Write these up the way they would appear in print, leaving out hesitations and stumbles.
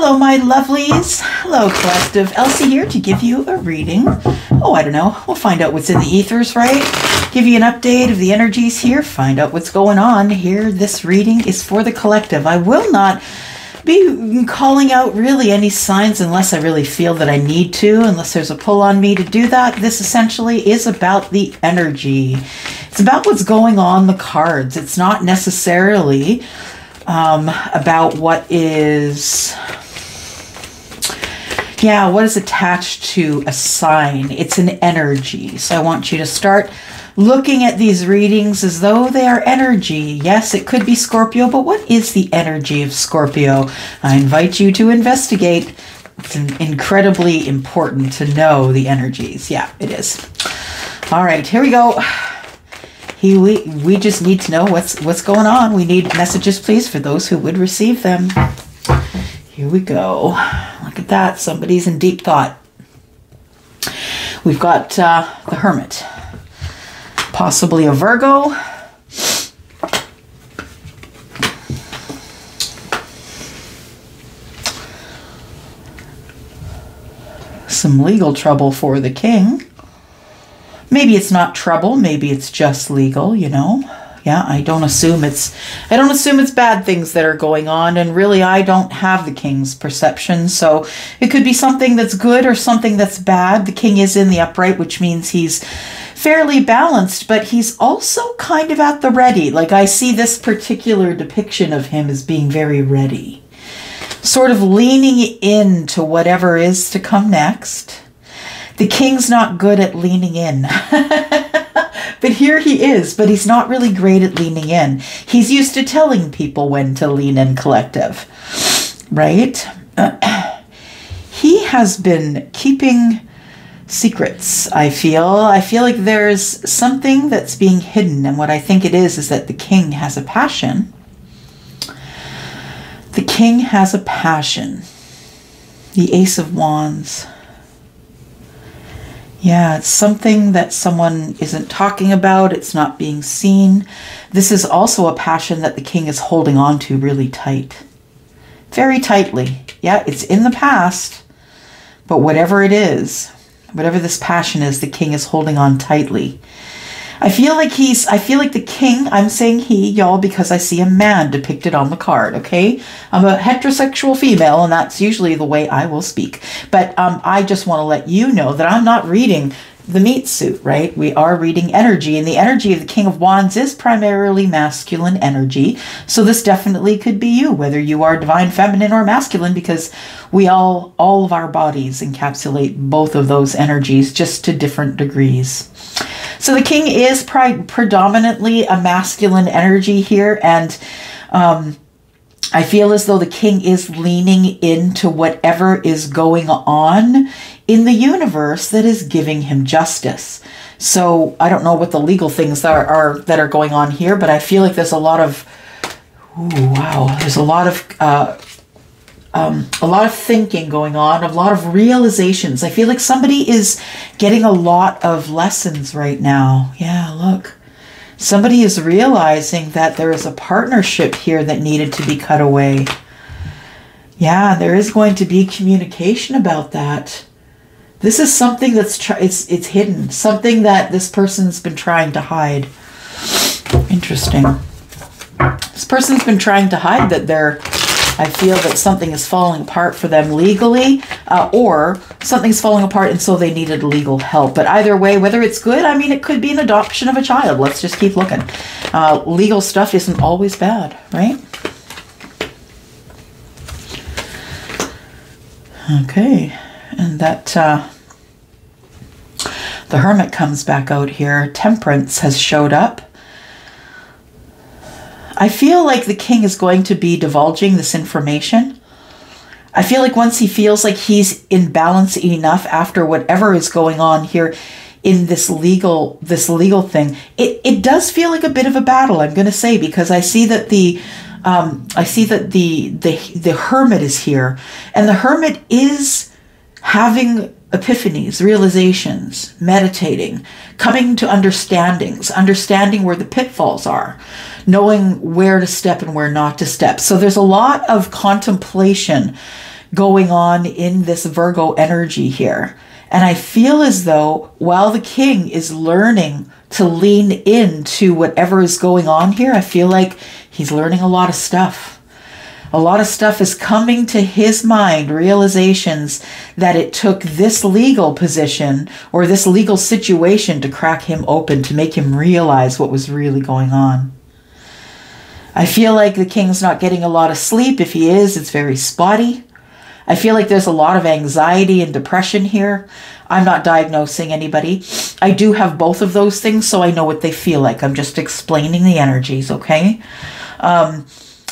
Hello, my lovelies. Hello, collective. Elsie here to give you a reading. Oh, I don't know. We'll find out what's in the ethers, right? Give you an update of the energies here. Find out what's going on here. This reading is for the collective. I will not be calling out really any signs unless I really feel that I need to, unless there's a pull on me to do that. This essentially is about the energy. It's about what's going on the cards. It's not necessarily about what is attached to a sign. It's an energy. So I want you to start looking at these readings as though they are energy. Yes, it could be Scorpio, but what is the energy of Scorpio? I invite you to investigate. It's incredibly important to know the energies. Yeah, it is. All right, here we go. We just need to know what's going on. We need messages, please, for those who would receive them. Here we go. Look at that. Somebody's in deep thought. We've got the Hermit. Possibly a Virgo. Some legal trouble for the King. Maybe it's not trouble, maybe it's just legal, you know. Yeah, I don't assume it's bad things that are going on, and really I don't have the King's perception, so it could be something that's good or something that's bad. The King is in the upright, which means he's fairly balanced, but he's also kind of at the ready. Like, I see this particular depiction of him as being very ready, sort of leaning into whatever is to come next. The King's not good at leaning in. But here he is, but he's not really great at leaning in. He's used to telling people when to lean in, collective, right? He has been keeping secrets, I feel. I feel like there's something that's being hidden, and what I think it is that the King has a passion. The King has a passion. The Ace of Wands. Yeah, it's something that someone isn't talking about. It's not being seen. This is also a passion that the King is holding on to really tight. Very tightly. Yeah, it's in the past. But whatever it is, whatever this passion is, the King is holding on tightly. I feel like the King, I'm saying he, y'all, because I see a man depicted on the card, okay? I'm a heterosexual female, and that's usually the way I will speak. But I just want to let you know that I'm not reading the meat suit, right? We are reading energy, and the energy of the King of Wands is primarily masculine energy. So this definitely could be you, whether you are divine feminine or masculine, because we all of our bodies encapsulate both of those energies, just to different degrees. So the King is predominantly a masculine energy here, and I feel as though the King is leaning into whatever is going on in the universe that is giving him justice. So I don't know what the legal things that are going on here, but I feel like there's a lot of, there's a lot of thinking going on, a lot of realizations. I feel like somebody is getting a lot of lessons right now. Yeah, look. Somebody is realizing that there is a partnership here that needed to be cut away. Yeah, there is going to be communication about that. This is something that's it's hidden. Something that this person's been trying to hide. Interesting. This person's been trying to hide that I feel that something is falling apart for them legally, or something's falling apart and so they needed legal help. But either way, whether it's good, I mean, it could be an adoption of a child. Let's just keep looking. Legal stuff isn't always bad, right? Okay, and that the Hermit comes back out here. Temperance has showed up. I feel like the King is going to be divulging this information. I feel like once he feels like he's in balance enough after whatever is going on here in this legal thing, it does feel like a bit of a battle, I'm going to say, because I see that the Hermit is here, and the Hermit is having epiphanies, realizations, meditating, coming to understanding where the pitfalls are, knowing where to step and where not to step. So there's a lot of contemplation going on in this Virgo energy here. And I feel as though while the king is learning to lean into whatever is going on here, I feel like he's learning a lot of stuff. A lot of stuff is coming to his mind, realizations that it took this legal position or this legal situation to crack him open, to make him realize what was really going on. I feel like the king's not getting a lot of sleep. If he is, it's very spotty. I feel like there's a lot of anxiety and depression here. I'm not diagnosing anybody. I do have both of those things, so I know what they feel like. I'm just explaining the energies, okay?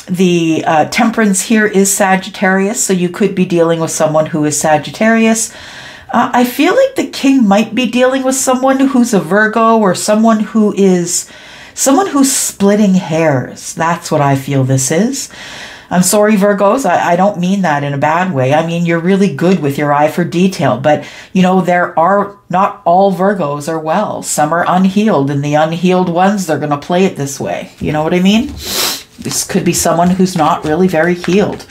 The temperance here is Sagittarius, so you could be dealing with someone who is Sagittarius. I feel like the king might be dealing with someone who's a Virgo, or someone who's splitting hairs. That's what I feel this is. I'm sorry, Virgos. I don't mean that in a bad way. I mean, you're really good with your eye for detail, but you know, not all Virgos are well. Some are unhealed, and the unhealed ones, they're going to play it this way. You know what I mean? This could be someone who's not really very healed.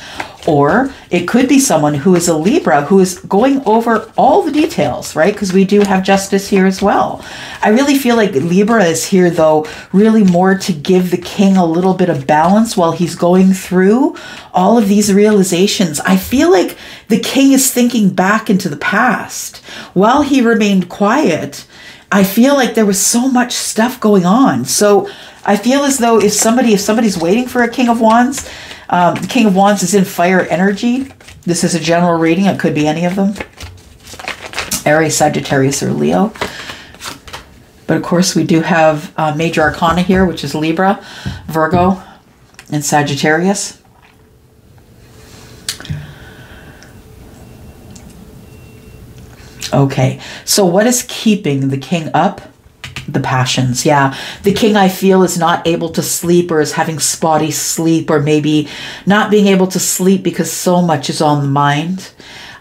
Or it could be someone who is a Libra, who is going over all the details, right? Because we do have justice here as well. I really feel like Libra is here, though, really more to give the king a little bit of balance while he's going through all of these realizations. I feel like the king is thinking back into the past. While he remained quiet, I feel like there was so much stuff going on. So I feel as though if somebody's waiting for a King of Wands, the King of Wands is in fire energy. This is a general reading. It could be any of them. Aries, Sagittarius, or Leo. But of course, we do have major arcana here, which is Libra, Virgo, and Sagittarius. Okay, so what is keeping the king up? The passions. Yeah, the king, I feel, is not able to sleep, or is having spotty sleep, or maybe not being able to sleep because so much is on the mind.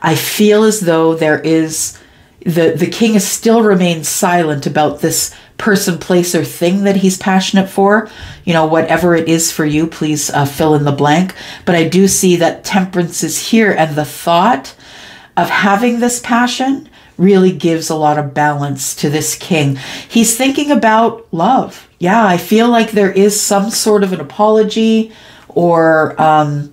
I feel as though there is, the king is still remains silent about this person, place, or thing that he's passionate for. You know, whatever it is for you, please fill in the blank. But I do see that temperance is here, and the thought of having this passion really gives a lot of balance to this king. He's thinking about love. Yeah, I feel like there is some sort of an apology, or a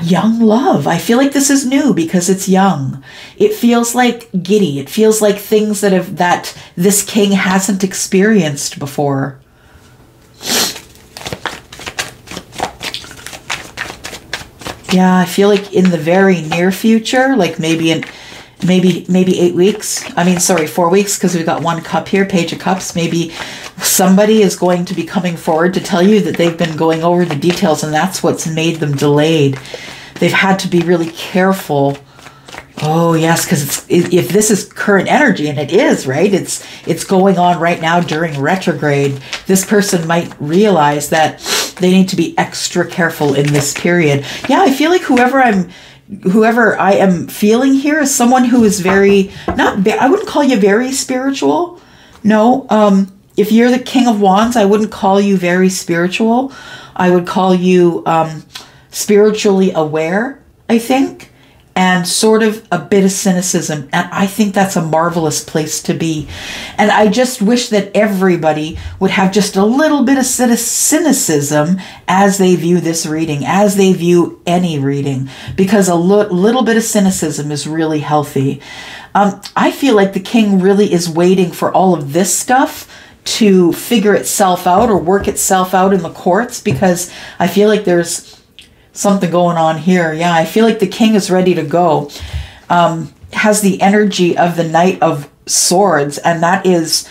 young love. I feel like this is new because it's young. It feels like giddy. It feels like things that this king hasn't experienced before. Yeah, I feel like in the very near future, like maybe 8 weeks. I mean, sorry, 4 weeks, because we've got one cup here, Page of Cups. Maybe somebody is going to be coming forward to tell you that they've been going over the details, and that's what's made them delayed. They've had to be really careful. Oh, yes, because if this is current energy, and it is, right? It's going on right now during retrograde. This person might realize that they need to be extra careful in this period. Yeah, I feel like whoever I am feeling here is someone who is I wouldn't call you very spiritual. No, if you're the King of Wands, I wouldn't call you very spiritual. I would call you spiritually aware, I think, and sort of a bit of cynicism. And I think that's a marvelous place to be. And I just wish that everybody would have just a little bit of cynicism as they view this reading, as they view any reading, because a little bit of cynicism is really healthy. I feel like the king really is waiting for all of this stuff to figure itself out or work itself out in the courts, because I feel like there's something going on here. Yeah, I feel like the king is ready to go. Has the energy of the Knight of Swords, and that is,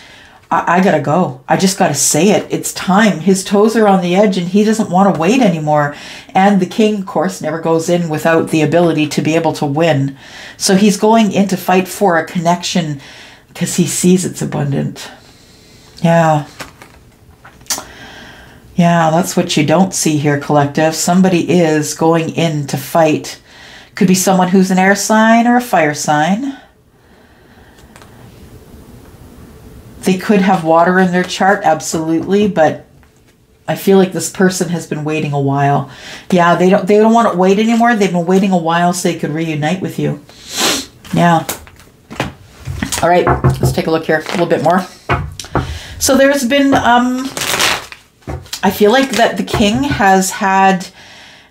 I gotta go. I just gotta say it. It's time. His toes are on the edge, and he doesn't want to wait anymore. And the king, of course, never goes in without the ability to be able to win. So he's going in to fight for a connection because he sees it's abundant. Yeah. Yeah, that's what you don't see here, collective. Somebody is going in to fight. Could be someone who's an air sign or a fire sign. They could have water in their chart, absolutely, but I feel like this person has been waiting a while. Yeah, they don't want to wait anymore. They've been waiting a while so they could reunite with you. Yeah. All right, let's take a look here a little bit more. So there's been, I feel like that the king has had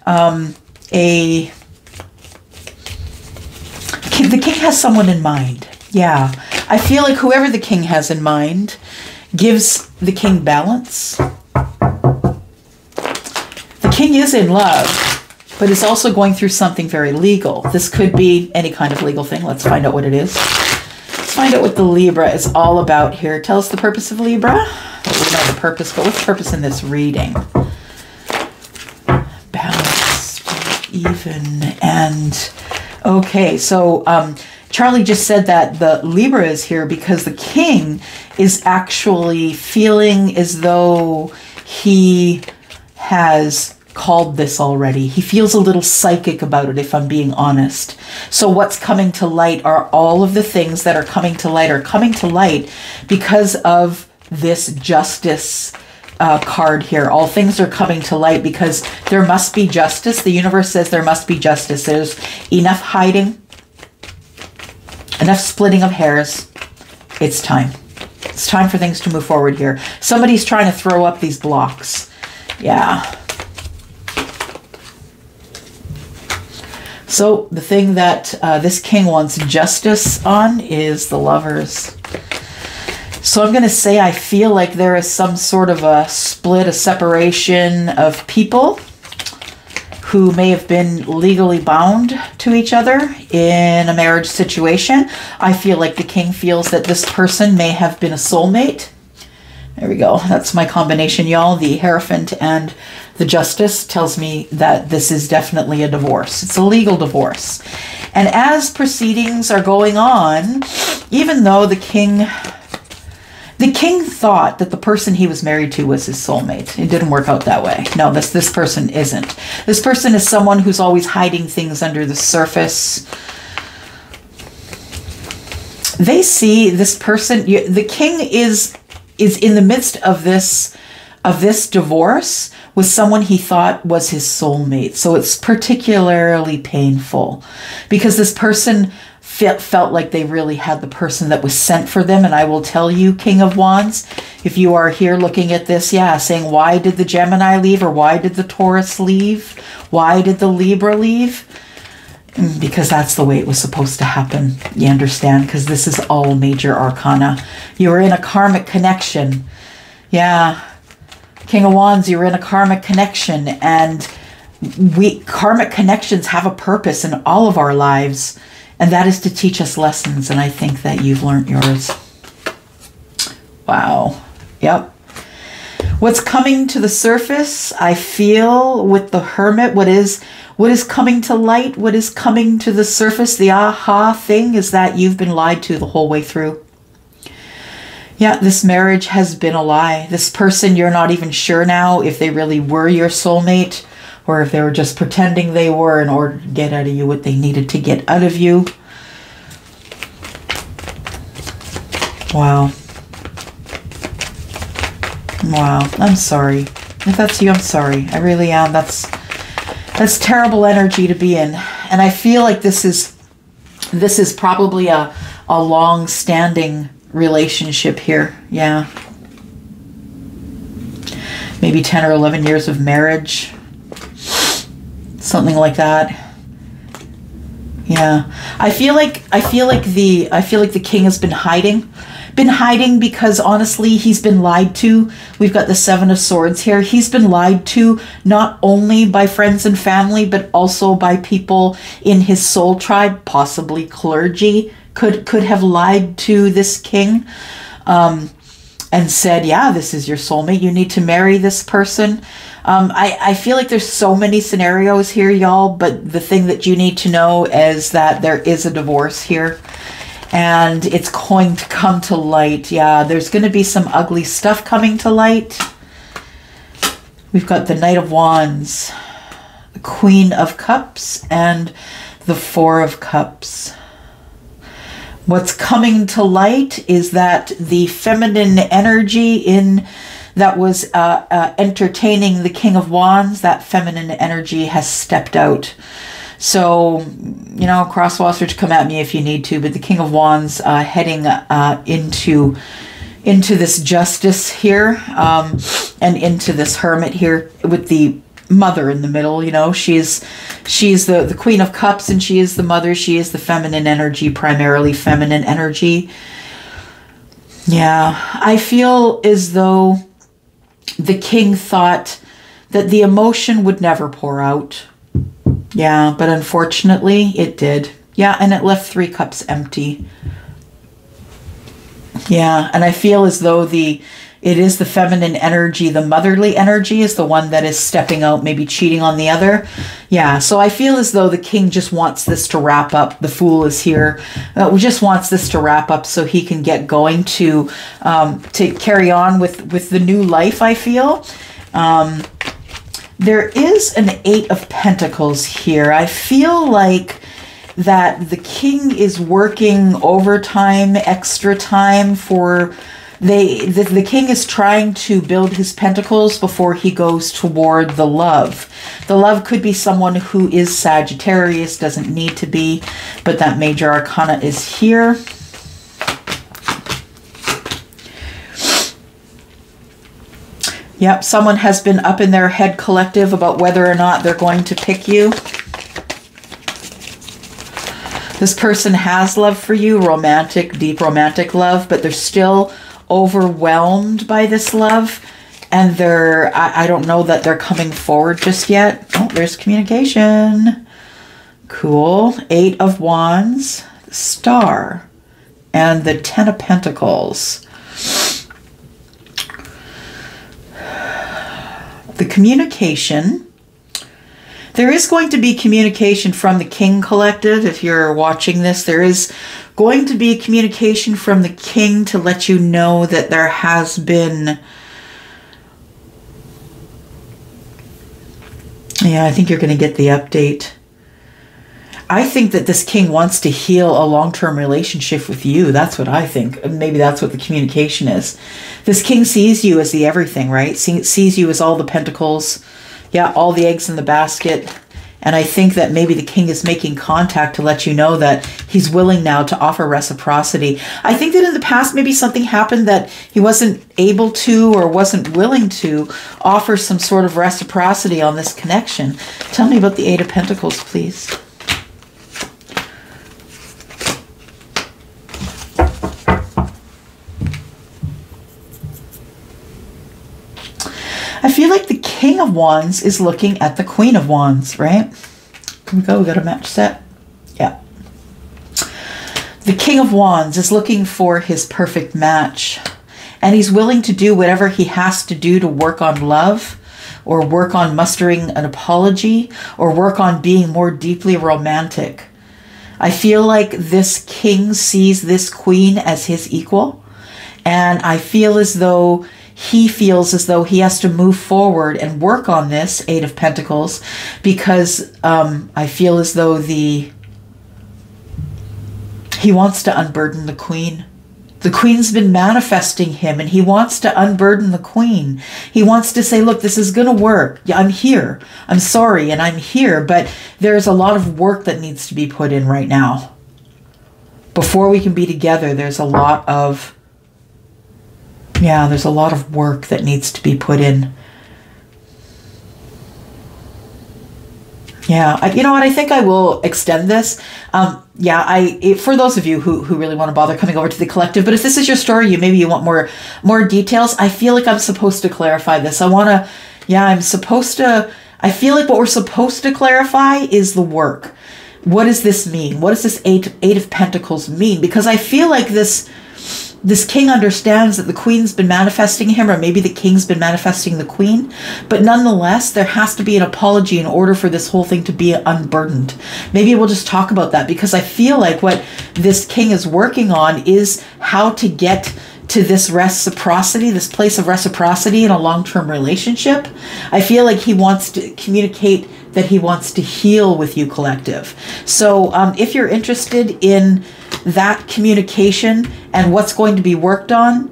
the king has someone in mind. Yeah, I feel like whoever the king has in mind gives the king balance. The king is in love, but is also going through something very legal. This could be any kind of legal thing. Let's find out what it is. Let's find out what the Libra is all about here. Tell us the purpose of Libra. We know the purpose, but what's the purpose in this reading? Balance, even, and okay. So Charlie just said that the Libra is here because the king is actually feeling as though he has called this already. He feels a little psychic about it, if I'm being honest. So what's coming to light are all of the things that are coming to light because of this justice card here. All things are coming to light because there must be justice. The universe says there must be justice. There's enough hiding, enough splitting of hairs. It's time. It's time for things to move forward here. Somebody's trying to throw up these blocks. Yeah. So the thing that this king wants justice on is the Lovers. So I'm going to say I feel like there is some sort of a split, a separation of people who may have been legally bound to each other in a marriage situation. I feel like the king feels that this person may have been a soulmate. There we go. That's my combination, y'all. The Hierophant and the Justice tells me that this is definitely a divorce. It's a legal divorce. And as proceedings are going on, even though the king thought that the person he was married to was his soulmate. It didn't work out that way. No, this person isn't. This person is someone who's always hiding things under the surface. They see this person, the king is in the midst of this divorce with someone he thought was his soulmate. So it's particularly painful because this person felt like they really had the person that was sent for them. And I will tell you, King of Wands, if you are here looking at this, yeah, saying, why did the Gemini leave, or why did the Taurus leave? Why did the Libra leave? Because that's the way it was supposed to happen. You understand? Because this is all major arcana. You were in a karmic connection. Yeah. King of Wands, you're in a karmic connection. And karmic connections have a purpose in all of our lives. And that is to teach us lessons. And I think that you've learned yours. Wow. Yep. What's coming to the surface, I feel, with the Hermit, what is coming to light, what is coming to the surface, the aha thing, is that you've been lied to the whole way through. Yeah, this marriage has been a lie. This person, you're not even sure now if they really were your soulmate, or if they were just pretending they were in order to get out of you what they needed to get out of you. Wow. Wow. I'm sorry. If that's you, I'm sorry. I really am. That's terrible energy to be in. And I feel like this is probably a long-standing relationship here. Yeah. Maybe 10 or 11 years of marriage. Something like that. Yeah. I feel like the king has been hiding. Been hiding because honestly he's been lied to. We've got the Seven of Swords here. He's been lied to not only by friends and family, but also by people in his soul tribe, possibly clergy could have lied to this king and said, yeah, this is your soulmate. You need to marry this person. I feel like there's so many scenarios here, y'all, but the thing that you need to know is that there is a divorce here. And it's going to come to light. Yeah, there's going to be some ugly stuff coming to light. We've got the Knight of Wands, the Queen of Cups, and the Four of Cups. What's coming to light is that the feminine energy in that was entertaining the King of Wands, that feminine energy has stepped out. So, you know, crosswatchers, come at me if you need to, but the King of Wands heading into this justice here, and into this hermit here with the mother in the middle. You know, she's the Queen of Cups, and she is the mother. She is the feminine energy, primarily feminine energy. Yeah, I feel as though the king thought that the emotion would never pour out. Yeah, but unfortunately it did. Yeah, and it left 3 cups empty. Yeah, and I feel as though it is the feminine energy, the motherly energy is the one that is stepping out, maybe cheating on the other. Yeah, so I feel as though the king just wants this to wrap up. The Fool is here. Just wants this to wrap up so he can get going to carry on with the new life, I feel. There is an 8 of Pentacles here. I feel like that the king is working overtime, extra time for... The king is trying to build his pentacles before he goes toward the love. The love could be someone who is Sagittarius, doesn't need to be, but that major arcana is here. Yep, someone has been up in their head collective about whether or not they're going to pick you. This person has love for you, romantic, deep romantic love, but they're still overwhelmed by this love, and I don't know that they're coming forward just yet. Oh, there's communication. Cool. 8 of Wands, Star, and the 10 of Pentacles. The communication. There is going to be communication from the King Collective. If you're watching this, there is going to be communication from the King to let you know that there has been... Yeah, I think you're going to get the update. I think that this king wants to heal a long-term relationship with you. That's what I think. Maybe that's what the communication is. This king sees you as the everything, right? Sees you as all the pentacles. Yeah, all the eggs in the basket. And I think that maybe the king is making contact to let you know that he's willing now to offer reciprocity. I think that in the past, maybe something happened that he wasn't able to or wasn't willing to offer some sort of reciprocity on this connection. Tell me about the 8 of Pentacles, please. I feel like the King of Wands is looking at the Queen of Wands, right? Can we go? We got a match set? Yeah. The King of Wands is looking for his perfect match, and he's willing to do whatever he has to do to work on love, or work on mustering an apology, or work on being more deeply romantic. I feel like this king sees this queen as his equal, and I feel as though he feels as though he has to move forward and work on this 8 of Pentacles, because I feel as though he wants to unburden the queen. The queen's been manifesting him, and he wants to unburden the queen. He wants to say, look, this is going to work. Yeah, I'm here. I'm sorry, and I'm here, but there's a lot of work that needs to be put in right now. Before we can be together, there's a lot of... Yeah, there's a lot of work that needs to be put in. Yeah, you know what? I think I will extend this. Yeah, for those of you who really want to bother coming over to the collective, but if this is your story, maybe you want more details. I feel like I'm supposed to clarify this. I feel like what we're supposed to clarify is the work. What does this mean? What does this 8 of Pentacles mean? Because I feel like this king understands that the queen's been manifesting him, or maybe the king's been manifesting the queen, but nonetheless, there has to be an apology in order for this whole thing to be unburdened. Maybe we'll just talk about that, because I feel like what this king is working on is how to get to this reciprocity, this place of reciprocity in a long-term relationship. I feel like he wants to communicate that he wants to heal with you, collective. So if you're interested in that communication and what's going to be worked on,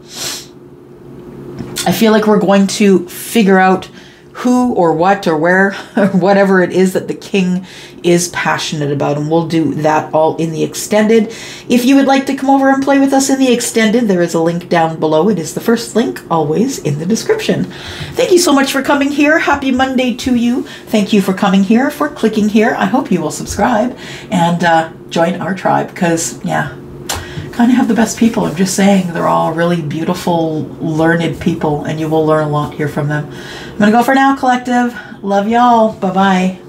I feel like we're going to figure out who or what or where or whatever it is that the king is passionate about, and we'll do that all in the extended. If you would like to come over and play with us in the extended, there is a link down below. It is the first link, always in the description. Thank you so much for coming here. Happy Monday to you. Thank you for coming here, for clicking here. I hope you will subscribe and join our tribe, because yeah, kind of have the best people. I'm just saying, they're all really beautiful, learned people, and you will learn a lot here from them. I'm gonna go for now, collective. Love y'all. Bye-bye.